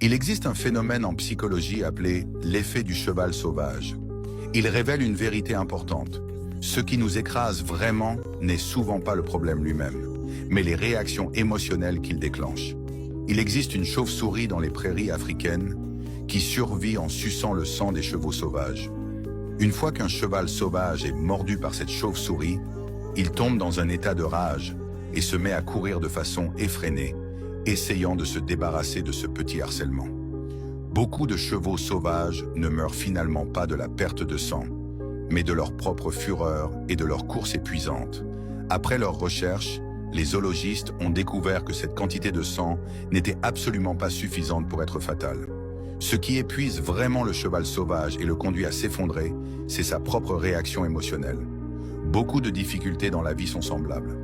Il existe un phénomène en psychologie appelé l'effet du cheval sauvage. Il révèle une vérité importante. Ce qui nous écrase vraiment n'est souvent pas le problème lui-même, mais les réactions émotionnelles qu'il déclenche. Il existe une chauve-souris dans les prairies africaines qui survit en suçant le sang des chevaux sauvages. Une fois qu'un cheval sauvage est mordu par cette chauve-souris, il tombe dans un état de rage et se met à courir de façon effrénée, essayant de se débarrasser de ce petit harcèlement. Beaucoup de chevaux sauvages ne meurent finalement pas de la perte de sang, mais de leur propre fureur et de leur course épuisante. Après leurs recherches, les zoologistes ont découvert que cette quantité de sang n'était absolument pas suffisante pour être fatale. Ce qui épuise vraiment le cheval sauvage et le conduit à s'effondrer, c'est sa propre réaction émotionnelle. Beaucoup de difficultés dans la vie sont semblables.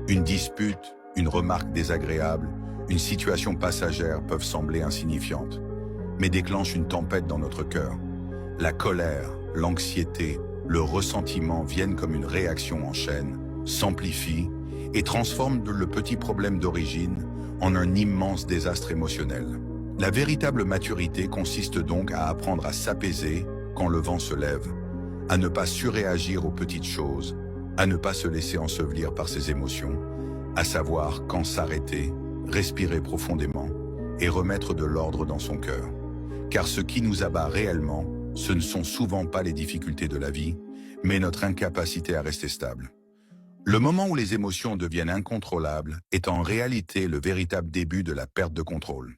Une dispute, une remarque désagréable, une situation passagère peuvent sembler insignifiantes, mais déclenchent une tempête dans notre cœur. La colère, l'anxiété, le ressentiment viennent comme une réaction en chaîne, s'amplifient et transforment le petit problème d'origine en un immense désastre émotionnel. La véritable maturité consiste donc à apprendre à s'apaiser quand le vent se lève, à ne pas surréagir aux petites choses, à ne pas se laisser ensevelir par ses émotions, à savoir quand s'arrêter, respirer profondément et remettre de l'ordre dans son cœur. Car ce qui nous abat réellement, ce ne sont souvent pas les difficultés de la vie, mais notre incapacité à rester stable. Le moment où les émotions deviennent incontrôlables est en réalité le véritable début de la perte de contrôle.